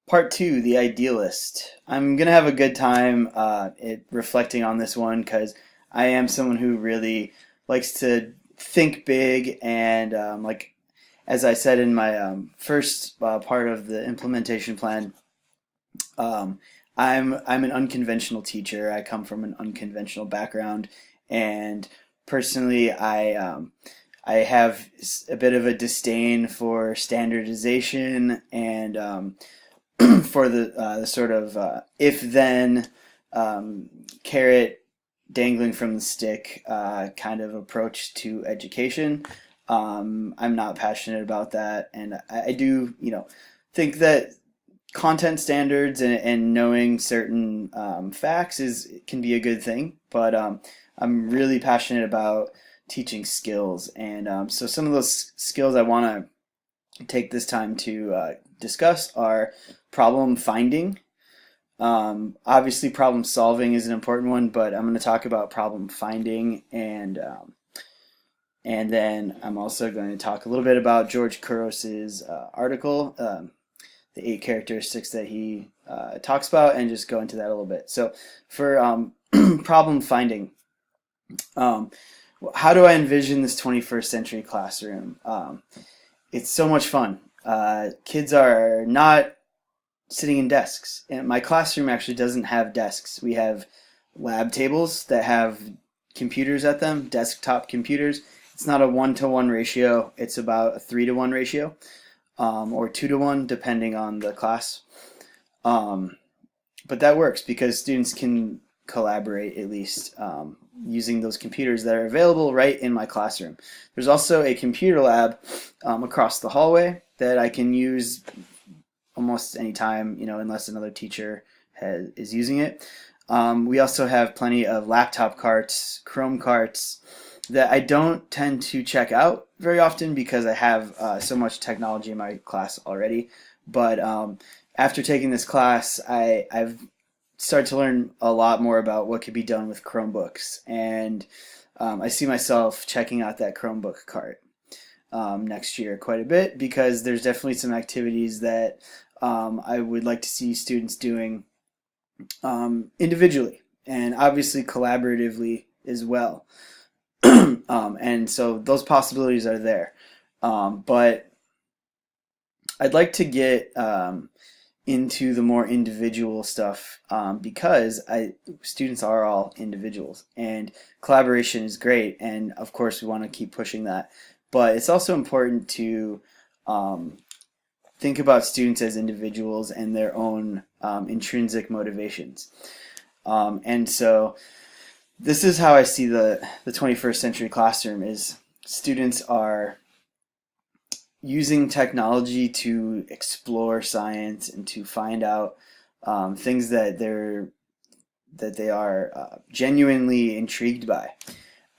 Part two, the idealist. I'm gonna have a good time reflecting on this one because I am someone who really likes to think big and as I said in my first part of the implementation plan, um, I'm an unconventional teacher. I come from an unconventional background, and personally, I have a bit of a disdain for standardization and for the sort of if then um, carrot dangling from the stick kind of approach to education. I'm not passionate about that, and I do, think that content standards and knowing certain facts is can be a good thing, but I'm really passionate about teaching skills, and so some of those skills I want to take this time to discuss are problem finding. Obviously, problem solving is an important one, but I'm going to talk about problem finding, and then I'm also going to talk a little bit about George Kouros's article, the 8 characteristics that he talks about, and just go into that a little bit. So, for problem finding, um, how do I envision this 21st century classroom? It's so much fun. Kids are not sitting in desks. And my classroom actually doesn't have desks. We have lab tables that have computers at them, desktop computers. It's not a 1-to-1 ratio. It's about a 3-to-1 ratio, or 2-to-1, depending on the class. Um, but that works because students can collaborate at least using those computers that are available right in my classroom. There's also a computer lab across the hallway that I can use almost any time, unless another teacher is using it. We also have plenty of laptop carts, Chrome carts that I don't tend to check out very often because I have so much technology in my class already. But after taking this class, I've started to learn a lot more about what could be done with Chromebooks, and I see myself checking out that Chromebook cart next year quite a bit because there's definitely some activities that I would like to see students doing individually and obviously collaboratively as well. And so those possibilities are there. But I'd like to get into the more individual stuff because students are all individuals and collaboration is great, and of course we want to keep pushing that. But it's also important to think about students as individuals and their own intrinsic motivations. And so this is how I see the 21st century classroom is students are using technology to explore science and to find out things that they are genuinely intrigued by.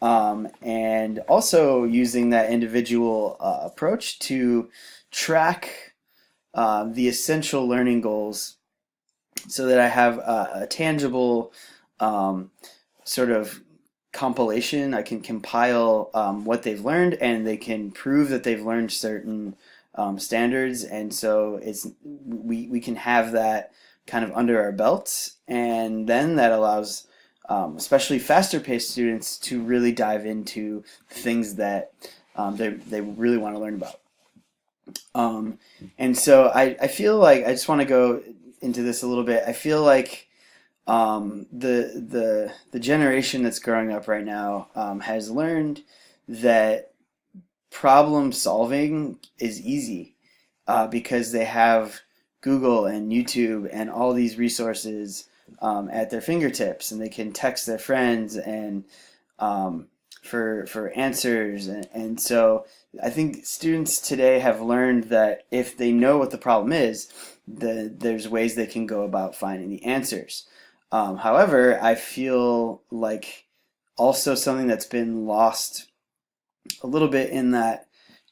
And also using that individual approach to track the essential learning goals so that I have a tangible sort of compilation. I can compile what they've learned, and they can prove that they've learned certain standards, and so we can have that kind of under our belts, and then that allows especially faster paced students to really dive into things that they really want to learn about. And so I feel like I just want to go into this a little bit. I feel like the generation that's growing up right now has learned that problem solving is easy because they have Google and YouTube and all these resources at their fingertips, and they can text their friends and for answers, and so I think students today have learned that if they know what the problem is, there's ways they can go about finding the answers. However, I feel like also something that's been lost a little bit in that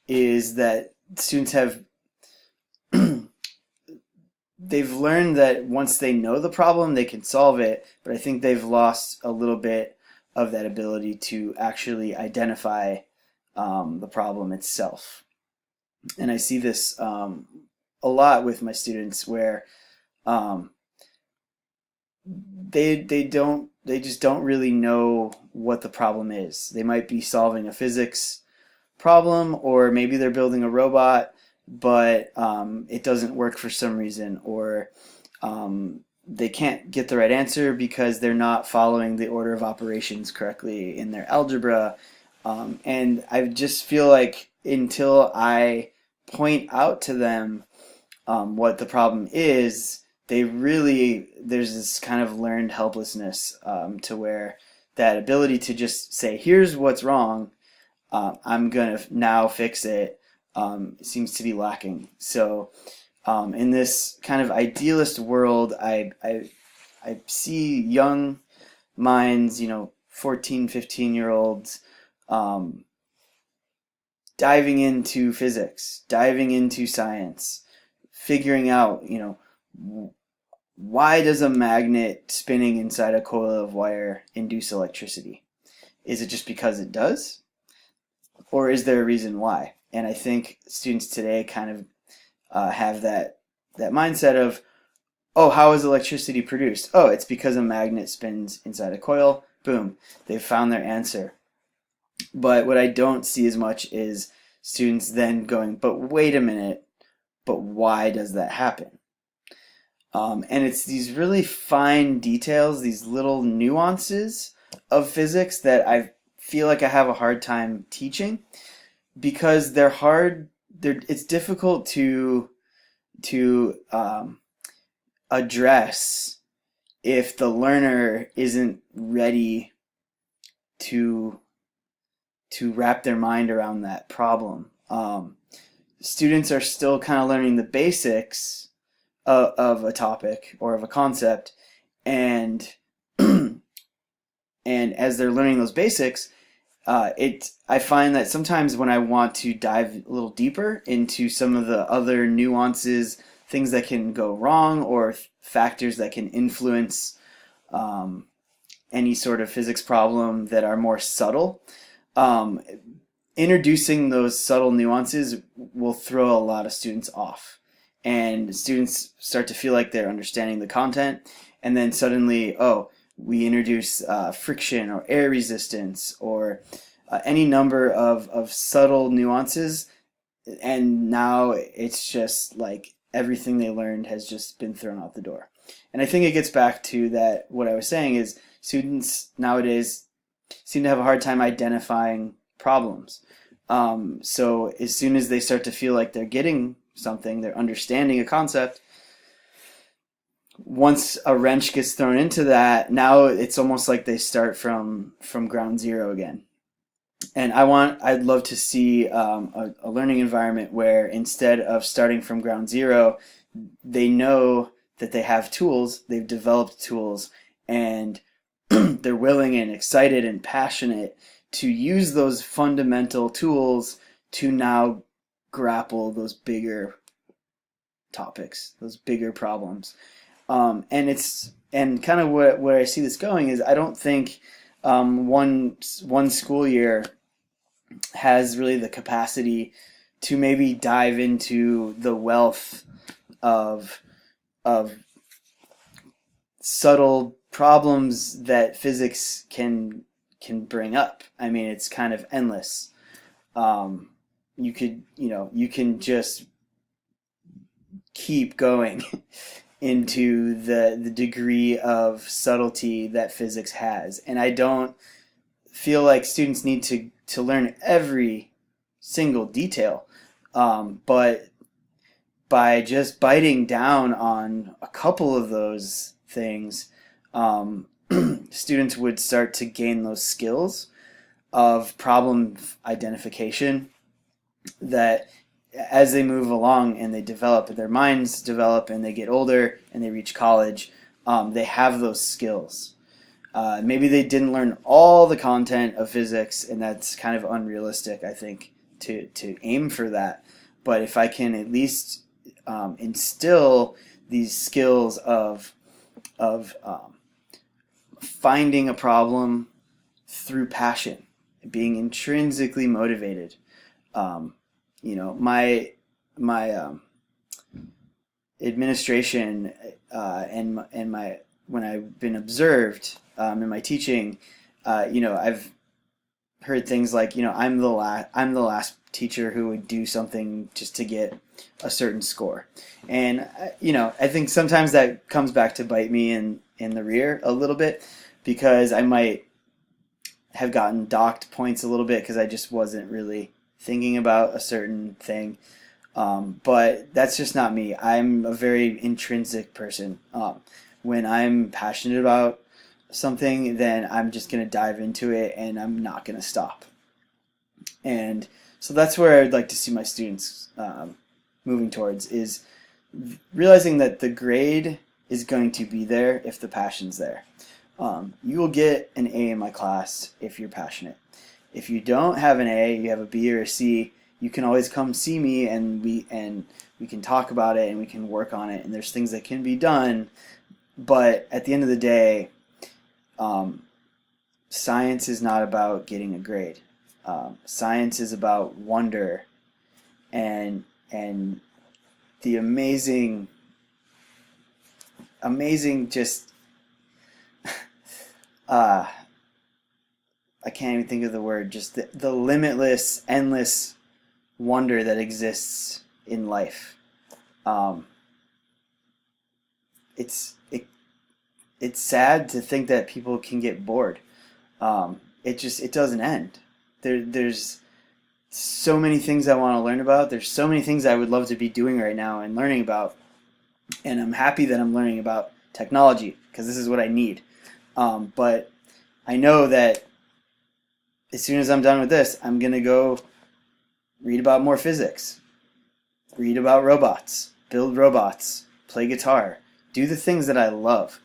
is that students have they've learned that once they know the problem, they can solve it, but I think they've lost a little bit of that ability to actually identify the problem itself. And I see this a lot with my students where um, they just don't really know what the problem is. They might be solving a physics problem, or maybe they're building a robot, but it doesn't work for some reason, or they can't get the right answer because they're not following the order of operations correctly in their algebra. And I just feel like until I point out to them what the problem is, there's this kind of learned helplessness, to where that ability to just say, here's what's wrong, I'm going to now fix it, seems to be lacking. So in this kind of idealist world, I see young minds, 14, 15-year-olds, um, diving into physics, diving into science, figuring out, why does a magnet spinning inside a coil of wire induce electricity? Is it just because it does? Or is there a reason why? And I think students today kind of have that mindset of, oh, how is electricity produced? Oh, it's because a magnet spins inside a coil. Boom, they've found their answer. But what I don't see as much is students then going, but wait a minute, but why does that happen? And it's these really fine details, these little nuances of physics that I feel like I have a hard time teaching, because they're hard. It's difficult to address if the learner isn't ready to wrap their mind around that problem. Students are still kind of learning the basics of a topic or of a concept, and and as they're learning those basics, I find that sometimes when I want to dive a little deeper into some of the other nuances, things that can go wrong, or factors that can influence any sort of physics problem that are more subtle, um, introducing those subtle nuances will throw a lot of students off. And students start to feel like they're understanding the content, and then suddenly, oh, we introduce friction or air resistance, or any number of subtle nuances, and now it's just like everything they learned has just been thrown out the door. And I think it gets back to that, what I was saying is students nowadays seem to have a hard time identifying problems. So as soon as they start to feel like they're getting something, they're understanding a concept, once a wrench gets thrown into that, now it's almost like they start from ground zero again. And I'd love to see a learning environment where instead of starting from ground zero, they know that they have tools, they've developed tools, and they're willing and excited and passionate to use those fundamental tools to now grapple those bigger topics, those bigger problems. And kind of where I see this going is, I don't think one school year has really the capacity to maybe dive into the wealth of of subtle problems that physics can bring up. I mean, it's kind of endless. You can just keep going into the degree of subtlety that physics has. And I don't feel like students need to learn every single detail. But by just biting down on a couple of those things, students would start to gain those skills of problem identification that, as they move along and they develop, their minds develop and they get older and they reach college, they have those skills. Maybe they didn't learn all the content of physics, and that's kind of unrealistic, I think, to aim for that. But if I can at least instill these skills of finding a problem through passion, being intrinsically motivated. My administration and my when I've been observed in my teaching, I've heard things like, I'm the last teacher who would do something just to get a certain score, and I think sometimes that comes back to bite me in the rear a little bit, because I might have gotten docked points a little bit because I just wasn't really thinking about a certain thing. But that's just not me. I'm a very intrinsic person. When I'm passionate about something, then I'm just going to dive into it and I'm not going to stop. And so that's where I'd like to see my students moving towards, is realizing that the grade is going to be there if the passion's there. You will get an A in my class if you're passionate. If you don't have an A, you have a B or a C, you can always come see me, and we can talk about it and we can work on it, and there's things that can be done. But at the end of the day, science is not about getting a grade. Science is about wonder and the amazing just I can't even think of the word, just the limitless, endless wonder that exists in life. It's sad to think that people can get bored. It doesn't end. There's so many things I want to learn about. There's so many things I would love to be doing right now and learning about. And I'm happy that I'm learning about technology, because this is what I need. But I know that as soon as I'm done with this, I'm going to go read about more physics, read about robots, build robots, play guitar, do the things that I love.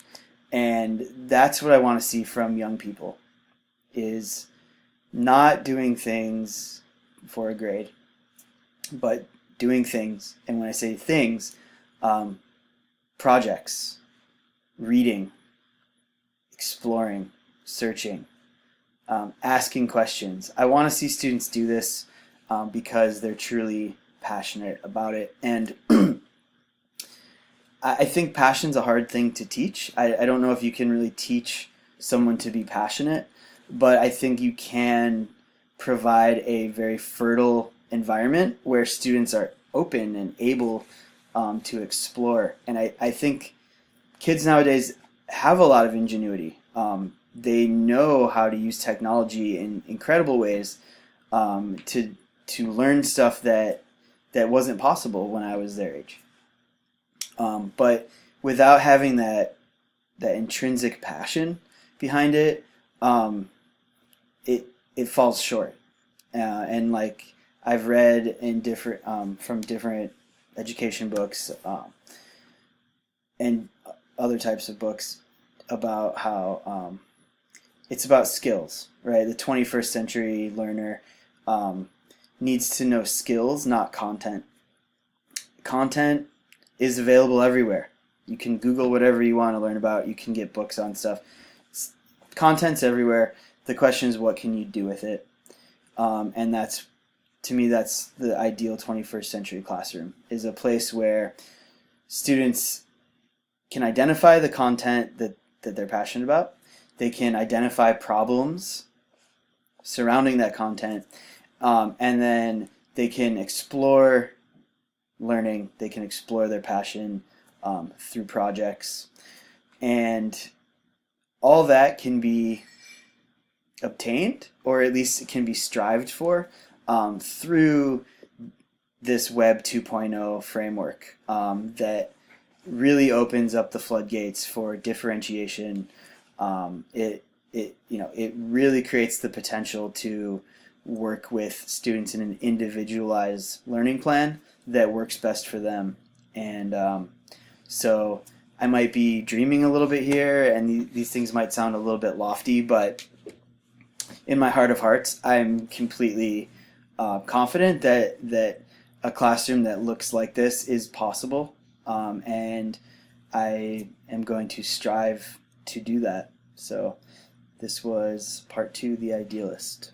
And that's what I want to see from young people, is not doing things for a grade, but doing things. And when I say things, projects, reading, exploring, searching, asking questions. I want to see students do this because they're truly passionate about it. And I think passion's a hard thing to teach. I don't know if you can really teach someone to be passionate, but I think you can provide a very fertile environment where students are open and able to explore. And I think kids nowadays have a lot of ingenuity. They know how to use technology in incredible ways to learn stuff that wasn't possible when I was their age. But without having that intrinsic passion behind it, it falls short. And like I've read in different from different education books and other types of books about how it's about skills, right? The 21st century learner needs to know skills, not content. Content is available everywhere. You can Google whatever you want to learn about. You can get books on stuff. Content's everywhere. The question is, what can you do with it? And that's, to me, that's the ideal 21st century classroom, is a place where students can identify the content that they're passionate about. They can identify problems surrounding that content, and then they can explore learning. They can explore their passion through projects, and all that can be obtained, or at least it can be strived for through this Web 2.0 framework that really opens up the floodgates for differentiation. It really creates the potential to work with students in an individualized learning plan that works best for them. And so I might be dreaming a little bit here, and these things might sound a little bit lofty, but in my heart of hearts, I'm completely confident that a classroom that looks like this is possible, and I am going to strive to do that. So this was part 2, The Idealist.